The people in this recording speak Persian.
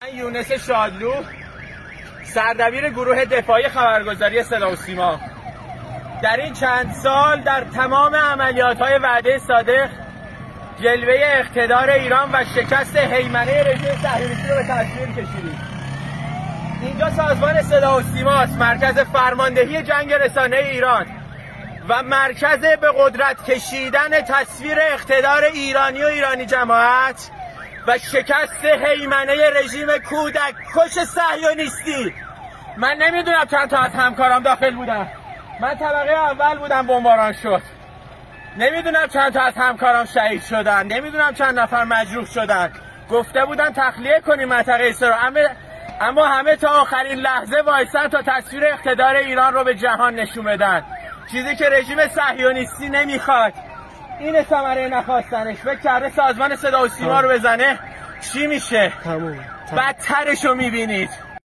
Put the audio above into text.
من یونس شادلو، سردبیر گروه دفاعی خبرگزاری صدا و سیما، در این چند سال در تمام عملیات‌های وعده صادق جلوه اقتدار ایران و شکست هیمنه رژیم صهیونیستی رو به تصویر کشیدیم. اینجا سازمان صدا و سیماست، مرکز فرماندهی جنگ رسانه ایران و مرکز به قدرت کشیدن تصویر اقتدار ایرانی و ایرانی جماعت و شکست هیمنه رژیم کودک کش صهیونیستی. من نمیدونم چند تا از همکارام داخل بودن. من طبقه اول بودم، بمباران شد. نمیدونم چند تا از همکارام شهید شدن، نمیدونم چند نفر مجروح شدن. گفته بودن تخلیه کنیم منطقه اسرا، اما همه تا آخرین لحظه وایسن تا تصویر اقتدار ایران رو به جهان نشون بدن، چیزی که رژیم صهیونیستی نمیخواد. این ثمره نخواستنش. فکر کرده سازمان صدا و سیما رو بزنه چی میشه؟ بدترش رو میبینید.